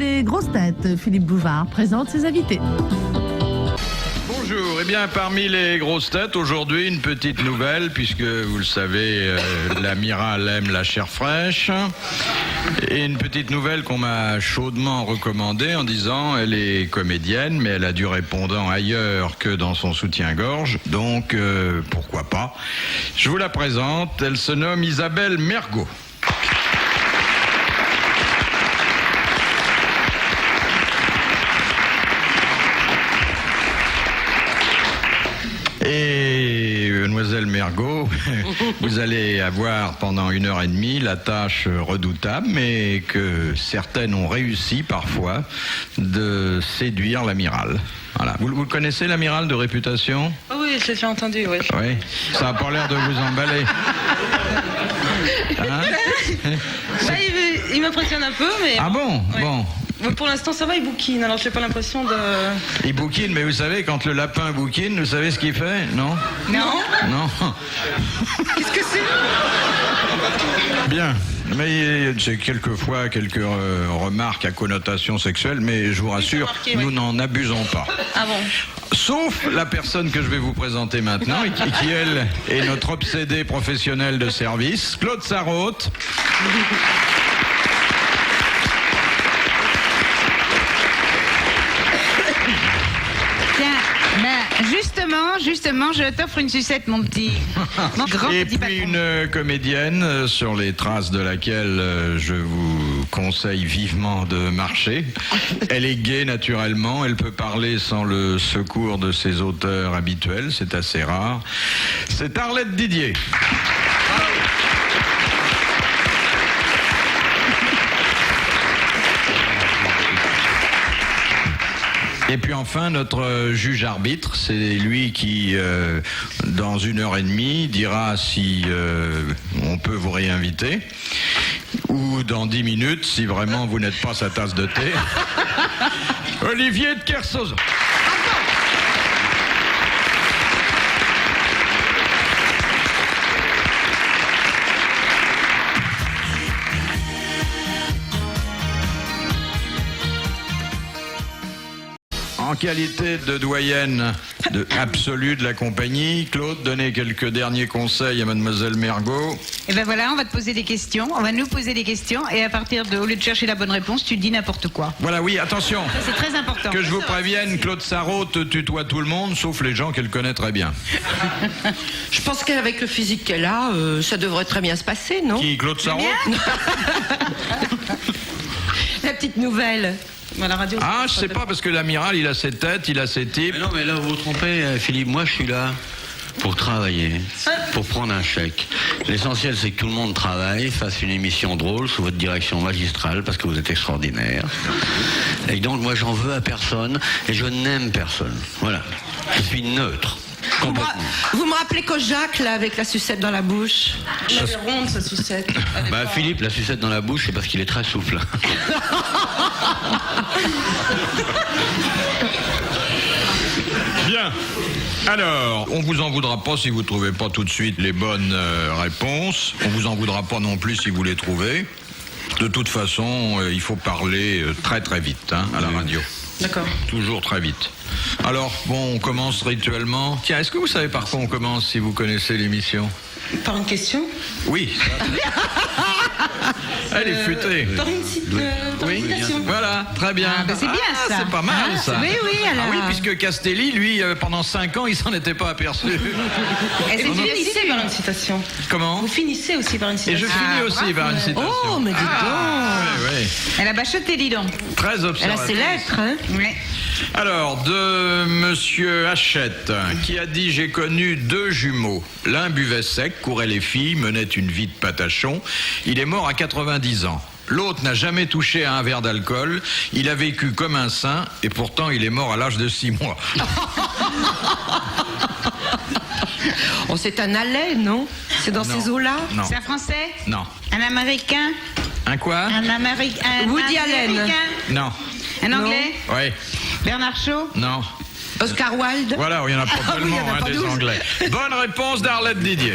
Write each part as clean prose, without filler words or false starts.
des grosses têtes. Philippe Bouvard présente ses invités. Bonjour, eh bien parmi les grosses têtes, aujourd'hui une petite nouvelle, puisque vous le savez, l'amiral aime la chair fraîche. Et une petite nouvelle qu'on m'a chaudement recommandée en disant elle est comédienne, mais elle a du répondant ailleurs que dans son soutien-gorge, donc pourquoi pas. Je vous la présente, elle se nomme Isabelle Mergo. Et mademoiselle Mergo, vous allez avoir pendant 1h30 la tâche redoutable, mais que certaines ont réussi parfois, de séduire l'amiral. Voilà. Vous connaissez l'amiral de réputation ? Oui, j'ai déjà entendu, oui. Oui, ça n'a pas l'air de vous emballer. Hein ? Là, il m'impressionne un peu, mais... Ah bon, ouais. Bon. Pour l'instant, ça va, il bouquine, alors j'ai pas l'impression de... Il bouquine, mais vous savez, quand le lapin bouquine, vous savez ce qu'il fait ? Non ? Non. Non. Qu'est-ce que c'est ? Bien. Mais c'est quelquefois quelques remarques à connotation sexuelle, mais je vous rassure, remarqué, nous oui. n'en abusons pas. Ah bon ? Sauf la personne que je vais vous présenter maintenant, et qui elle, est notre obsédé professionnel de service, Claude Sarraute. Justement, je t'offre une sucette, mon petit. Mon grand Et petit puis patron. une comédienne sur les traces de laquelle je vous conseille vivement de marcher. Elle est gaie naturellement, elle peut parler sans le secours de ses auteurs habituels, c'est assez rare. C'est Arlette Didier. Et puis enfin, notre juge-arbitre, c'est lui qui, dans 1h30, dira si on peut vous réinviter, ou dans 10 minutes, si vraiment vous n'êtes pas sa tasse de thé. Olivier de Kersauzon. En qualité de doyenne absolue de la compagnie, Claude, donnez quelques derniers conseils à mademoiselle Mergo. Et ben voilà, on va te poser des questions, on va nous poser des questions, et à partir de, au lieu de chercher la bonne réponse, tu dis n'importe quoi. Voilà, oui, attention. Ça, c'est très important. Que je vous prévienne, Claude Sarraute tutoie tout le monde, sauf les gens qu'elle connaît très bien. Je pense qu'avec le physique qu'elle a, ça devrait très bien se passer, non ? Qui, Claude Sarraute ? La petite nouvelle. À la radio, Ah, je sais pas, parce que l'amiral, il a ses têtes, il a ses types. Mais non, mais là, vous vous trompez, Philippe. Moi, je suis là pour travailler, pour prendre un chèque. L'essentiel, c'est que tout le monde travaille, fasse une émission drôle sous votre direction magistrale, parce que vous êtes extraordinaire. Et donc, moi, j'en veux à personne, et je n'aime personne. Voilà. Je suis neutre. Vous me rappelez Kojak, là, avec la sucette dans la bouche ? Elle est ronde, sa sucette. Bah, Philippe, la sucette dans la bouche, c'est parce qu'il est très souple. Bien. Alors, on vous en voudra pas si vous trouvez pas tout de suite les bonnes réponses. On vous en voudra pas non plus si vous les trouvez. De toute façon, il faut parler très très vite à la radio. D'accord. Toujours très vite. Alors, bon, on commence rituellement. Tiens, est-ce que vous savez par quoi on commence si vous connaissez l'émission ? Par une question ? Oui. Elle est futée. Par une citation. Voilà, très bien. Ah, bah c'est bien, ça. C'est pas mal, Ah, ça. oui, oui, alors. Ah oui, puisque Castelli, lui, pendant 5 ans, il s'en était pas aperçu. Et vous finissez par une citation. Comment ? Vous finissez aussi par une Et je citation. finis aussi par une citation. Oh, mais dis donc. Oui. Elle a bachoté, dis donc. Très Elle a observatrice. ses lettres, hein ? Ouais. Alors, de monsieur Hachette, qui a dit « J'ai connu 2 jumeaux. L'un buvait sec, courait les filles, menait une vie de patachon. Il est mort à 90 ans. L'autre n'a jamais touché à un verre d'alcool. Il a vécu comme un saint, et pourtant il est mort à l'âge de 6 mois. » Oh, c'est un Allais, non ? C'est dans Non. ces eaux-là ? Non. C'est un Français ? Non. Un Américain ? Un quoi ? Un Américain. Woody Allen. Non. Un Anglais ? Oui. Bernard Shaw ? Non. Oscar Wilde ? Voilà, il y en a pas Ah oui, tellement, il y en a pas des 12. Anglais. Bonne réponse d'Arlette Didier.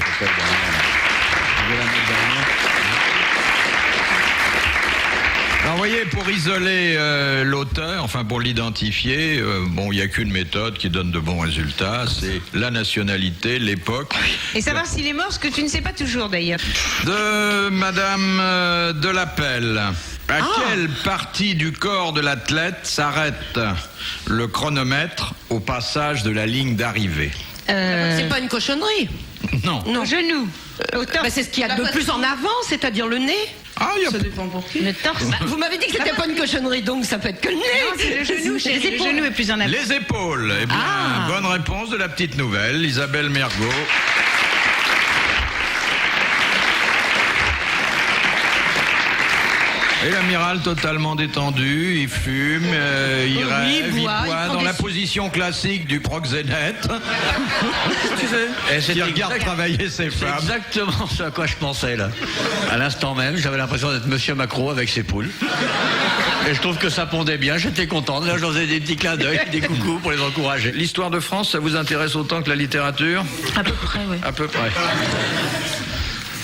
Alors, vous voyez, pour isoler l'auteur, enfin pour l'identifier, bon, il n'y a qu'une méthode qui donne de bons résultats, c'est la nationalité, l'époque. Et savoir s'il est mort, ce que tu ne sais pas toujours d'ailleurs. De Madame Delapelle. À quelle partie du corps de l'athlète s'arrête le chronomètre au passage de la ligne d'arrivée? C'est pas une cochonnerie. Non. Au genou. C'est ce qu'il y a de plus en avant, c'est-à-dire le nez. Ah, il y a Ça dépend pour qui. Le torse. Vous m'avez dit que c'était pas une cochonnerie, donc ça peut être que le nez. Non, c'est le genou, chérie. Le genou est plus en avant. les épaules. Eh bien, bonne réponse de la petite nouvelle, Isabelle Mergot. Et l'amiral totalement détendu, il fume, il rêve, il boit dans la position classique du proxénète. Tu veux Il regarde travailler ses C'est femmes. exactement ce à quoi je pensais là. À l'instant même, j'avais l'impression d'être Monsieur Macron avec ses poules. Et je trouve que ça pondait bien, j'étais content. Là, j'en faisais des petits clins d'œil, des coucous pour les encourager. L'histoire de France, ça vous intéresse autant que la littérature? À peu près, oui. À peu près.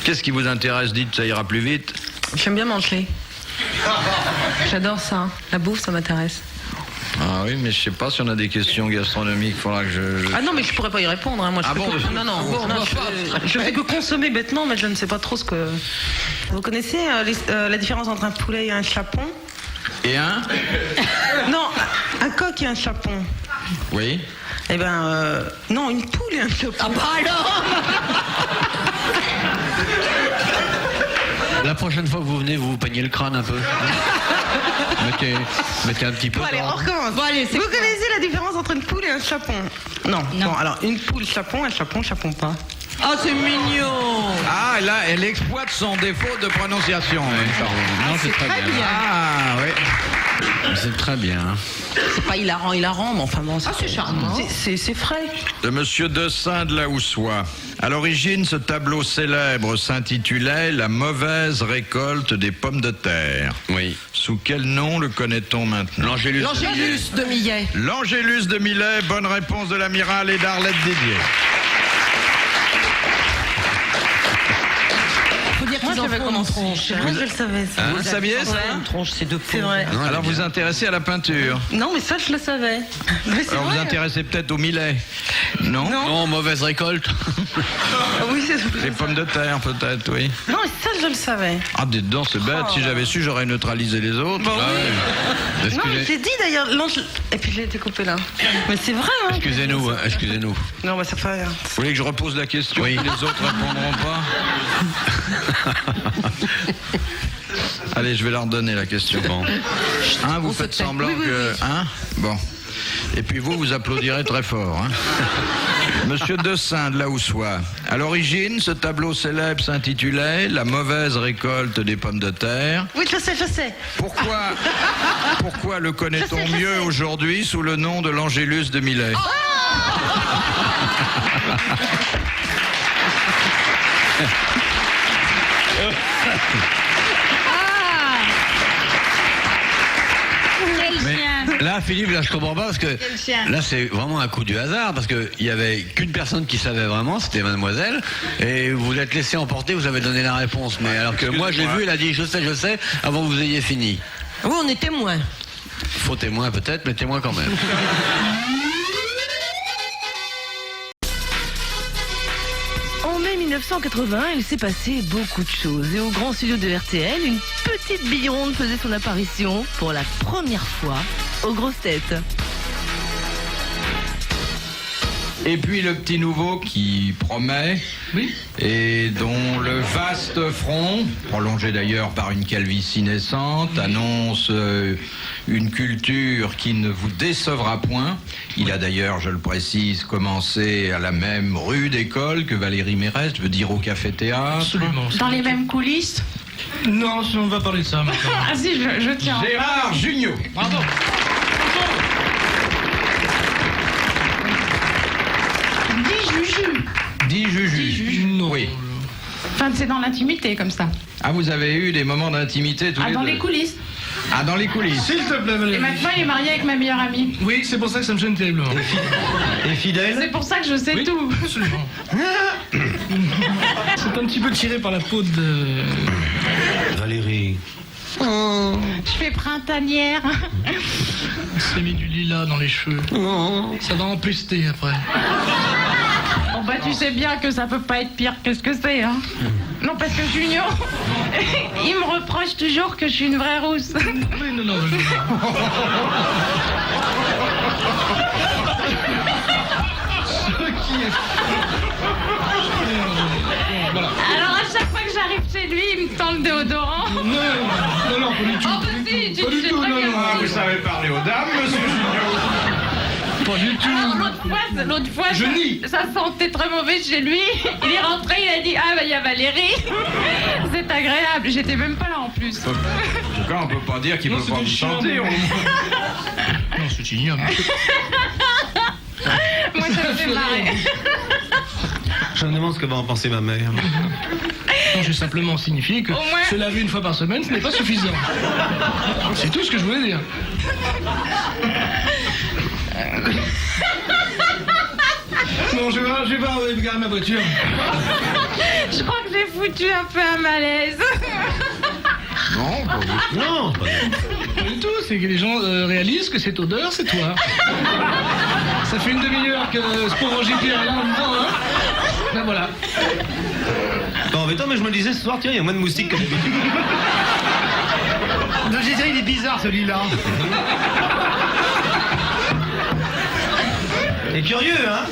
Qu'est-ce qui vous intéresse? Dites, ça ira plus vite. J'aime bien manger. J'adore ça. La bouffe, ça m'intéresse. Ah oui, mais je sais pas si on a des questions gastronomiques, faudra que je... Ah non, mais je pourrais pas y répondre. Hein. Moi, je Ah fais bon, que... Non, je fais que consommer bêtement, mais je ne sais pas trop ce que... Vous connaissez la différence entre un poulet et un chapon? Et un? Non, un coq et un chapon. Oui. Eh ben, non, une poule et un chapon. Ah bah alors. La prochaine fois que vous venez, vous peignez le crâne un peu. mettez un petit peu Bon, allez, on d'or. recommence. Bon, allez, c'est Vous connaissez la différence entre une poule et un chapon? Non. Bon, alors, une poule, chapon, un chapon, chapon pas. Oh, c'est mignon. Ah, là, elle exploite son défaut de prononciation. Non, c'est très bien. Ah, oui. C'est très bien. C'est pas hilarant, mais enfin bon. C'est charmant. C'est frais. De Monsieur Dessein de la Houssoie. À l'origine, ce tableau célèbre s'intitulait « La mauvaise récolte des pommes de terre ». Oui. Sous quel nom le connaît-on maintenant? L'Angélus. L'Angélus de Millet. L'Angélus de Millet, bonne réponse de l'amiral et d'Arlette Didier. Faut dire Moi, qu'ils je en l'avais font comme une en tronche. Moi, je le savais. Ça. Vous le saviez, ça? Une tronche, c'est deux C'est vrai. Non, Alors, vous vous intéressez à la peinture. Non, mais ça, je le savais. Mais c'est Alors, vous vous vrai. intéressez peut-être au millet. Non? Non, mauvaise récolte. Ah oui, c'est Les pommes de terre, peut-être, oui. Non, mais ça, je le savais. Ah, dites donc, c'est bête. Si j'avais su, j'aurais neutralisé les autres. Bon, oui. Non, Excusez- mais j'ai dit d'ailleurs. Et puis j'ai été coupé là. Mais c'est vrai, hein. Excusez-nous, excusez-nous. Non, mais ça fait rien. Vous voulez que je repose la question? Oui. Les autres répondront pas. Allez, je vais leur donner la question. Bon. Hein, vous faites semblant que... Hein? Bon. Et puis vous applaudirez très fort. Hein? Monsieur Dessein de la Houssoie. À l'origine, ce tableau célèbre s'intitulait « La mauvaise récolte des pommes de terre ». Oui, je sais. Pourquoi le connaît-on Je sais. mieux aujourd'hui sous le nom de l'Angélus de Millet? Mais là, Philippe, là, je comprends pas parce que là, c'est vraiment un coup du hasard parce qu'il y avait qu'une personne qui savait vraiment, c'était mademoiselle, et vous l'êtes laissé emporter, vous avez donné la réponse. Mais alors que moi, j'ai vu, elle a dit je sais, avant que vous ayez fini. Oui, on est témoins. Faux témoin peut-être, mais témoin quand même. En mai 1980, il s'est passé beaucoup de choses. Et au grand studio de RTL, une petite bille ronde faisait son apparition pour la première fois aux grosses têtes. Et puis le petit nouveau qui promet, et dont le vaste front, prolongé d'ailleurs par une calvitie naissante, annonce une culture qui ne vous décevra point. Il a d'ailleurs, je le précise, commencé à la même rue d'école que Valérie Mérès, je veux dire au café-théâtre. Absolument. Dans les mêmes coulisses? Non, on va parler de ça maintenant. Ah si, je tiens. Gérard Jugnot. Bravo. Dit Juju. Non. Oui. Enfin, c'est dans l'intimité, comme ça. Ah, vous avez eu des moments d'intimité tous les deux? Dans les coulisses. Ah, dans les coulisses. S'il te plaît, Valérie. Et maintenant, il est marié avec ma meilleure amie. Oui, c'est pour ça que ça me gêne terriblement. Et fidèle? C'est pour ça que je sais Oui, tout. absolument. C'est un petit peu tiré par la peau de... Valérie, Je fais printanière. Il s'est mis du lilas dans les cheveux. Ça va empester après. Bon bah tu sais bien que ça peut pas être pire que ce que c'est, hein. Non, parce que Junior, il me reproche toujours que je suis une vraie rousse. Oui, non. Voilà. Alors à chaque fois que j'arrive chez lui, il me tend le déodorant. Non, pas du tout. Oh bah si, tu Pas du sais tout, très non, bien. non. Vous savez parler aux dames, monsieur Junior? Pas du tout. Alors l'autre fois, Je nie. ça sentait très mauvais chez lui. Il est rentré, il a dit ah bah il y a Valérie. C'est agréable. J'étais même pas là en plus. En tout cas, on peut pas dire qu'il Non, peut pas c'était me chiant. sentir. Non, c'est ignoble. Moi ça me fait marrer. Je me demande ce que va en penser ma mère. Non, j'ai simplement signifié que Au moins- se laver une fois par semaine, ce n'est pas suffisant. C'est tout ce que je voulais dire. Non, je vais pas regarder ma voiture. Je crois que j'ai foutu un peu un malaise. Non, pas du tout. Non, Pas du tout, c'est que les gens réalisent que cette odeur, c'est toi. Ça fait une demi-heure que ce pauvre JP est là en dedans, hein. Ben voilà. pas embêtant, mais je me disais ce soir, tiens, il y a moins de moustiques que d'habitude. Non, j'ai dit, il est bizarre celui-là. Et curieux, hein?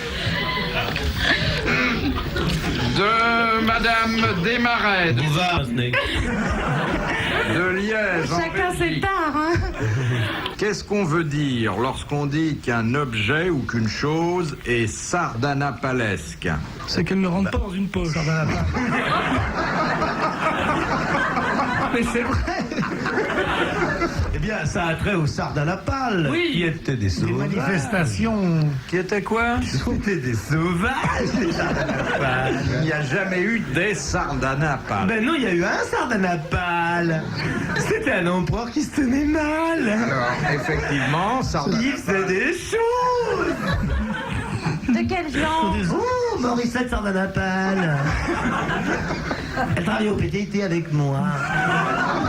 De Madame Desmarais, Bouvard, Snake. de Liège, en Chacun ses Belgique. dards, hein. Qu'est-ce qu'on veut dire lorsqu'on dit qu'un objet ou qu'une chose est sardanapalesque? C'est qu'elle ne rentre pas dans une poche. Mais c'est vrai. Eh bien, ça a trait aux sardanapales, Oui. qui étaient des sauvages. Manifestation. Qui était quoi? C'était des sauvages, les sardanapales. Il n'y a jamais eu des sardanapales. Ben non, il y a eu un sardanapale. C'était un empereur qui se tenait mal. Alors, effectivement, Il sardanapale. faisait des choses. De quel genre? Oh, Morissette Sardanapale. Elle travaillait au PTT avec moi.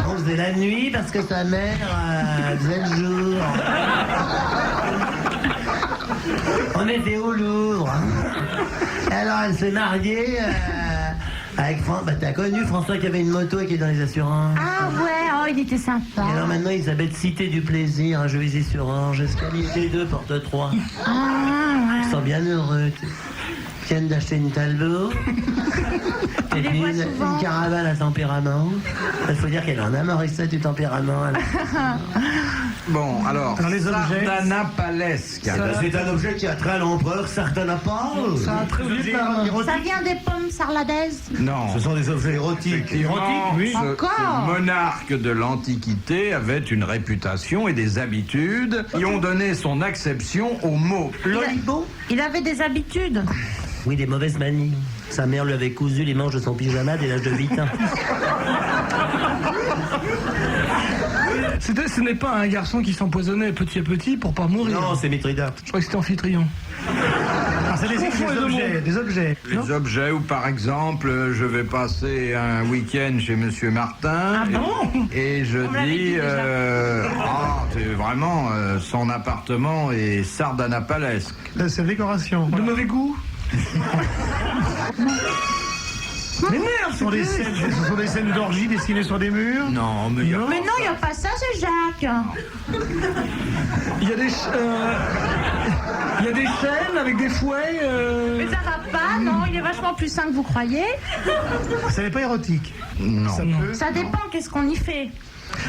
On faisait la nuit parce que sa mère faisait le jour. On était au Louvre. Alors elle s'est mariée avec François. Bah, t'as connu François qui avait une moto et qui est dans les assurances. Ah ouais, oh il était sympa. Et alors maintenant ils s'appellent Cité du Plaisir, un jeu sur Orange, escalier 2, porte 3. Ah ouais. Ils sont bien heureux. Ils viennent d'acheter une Talbot. Et les puis vois une souvent. caravane à tempérament. Il faut dire qu'elle en a Morissette du tempérament. Bon, alors, Dans les objets. sardanapalesque. C'est un objet qui a trait à l'empereur Sardanapale. Ça a très Des bien. objets érotiques. Ça vient des pommes sarladaises. Non. Ce sont des objets érotiques. Effectivement, oui. ce monarque de l'Antiquité avait une réputation et des habitudes qui ont donné son acception au mot. Lolibo. Il avait des habitudes. Oui, des mauvaises manies. Sa mère lui avait cousu les manches de son pyjama dès l'âge de 8 ans. Ce n'est pas un garçon qui s'empoisonnait petit à petit pour pas mourir. Non, c'est Mithridate. Je crois que c'était Amphitryon. C'est des objets. Les objets où, par exemple, je vais passer un week-end chez Monsieur Martin et je dis, c'est vraiment son appartement est sardanapalesque. C'est décoration. De mauvais goût. Mais merde, ce sont des scènes d'orgie dessinées sur des murs. Non, mais il y a Mais non, il n'y a pas ça, c'est Jacques. Il y a des scènes avec des fouets. Mais ça va pas, non, il est vachement plus sain que vous croyez. Ça n'est pas érotique. non. Ça dépend, qu'est-ce qu'on y fait.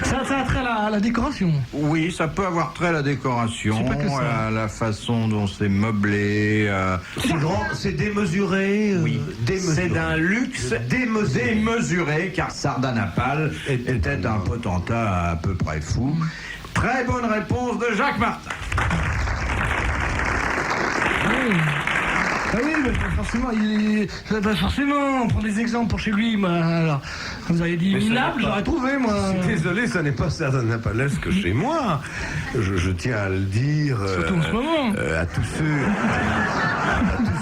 Ça a trait à la décoration. Oui, ça peut avoir trait à la décoration, C'est pas que ça. à la façon dont c'est meublé. C'est grand, c'est démesuré. Oui, c'est d'un luxe démesuré, car Sardanapale était un potentat à peu près fou. Très bonne réponse de Jacques Martin. Ah oui, mais pas forcément, on prend des exemples pour chez lui. Alors, vous auriez dit minable, j'aurais trouvé, moi. Désolé, ça n'est pas sardanapalesque chez moi. Je tiens à le dire. Surtout en ce moment. À tous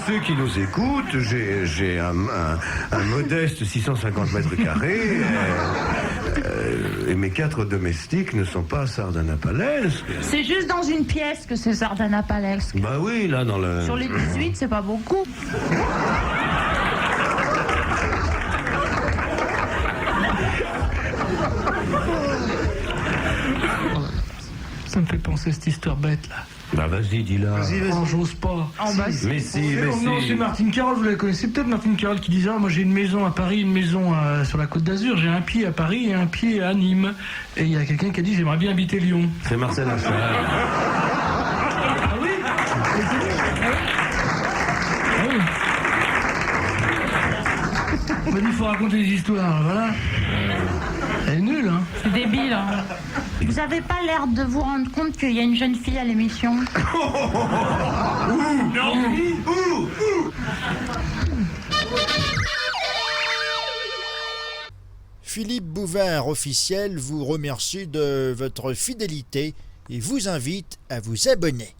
ceux qui nous écoutent, j'ai un modeste 650 mètres carrés. Et mes 4 domestiques ne sont pas sardanapalesques. C'est juste dans une pièce que c'est sardanapalesque. Bah oui, là, dans le... Sur les 18, c'est pas beaucoup. Ça me fait penser à cette histoire bête là. Bah vas-y, dis-la. Oh, j'ose pas. Mais si. Non, c'est Martine Carole, vous la connaissez peut-être, Martine Carole qui disait moi j'ai une maison à Paris, une maison sur la Côte d'Azur, j'ai un pied à Paris et un pied à Nîmes. Et il y a quelqu'un qui a dit j'aimerais bien habiter Lyon. C'est Marcel Achard. Ah oui. On m'a dit il faut raconter des histoires, voilà. Elle est nulle, hein. C'est débile. Hein. Vous avez pas l'air de vous rendre compte qu'il y a une jeune fille à l'émission. Philippe Bouvard officiel vous remercie de votre fidélité et vous invite à vous abonner.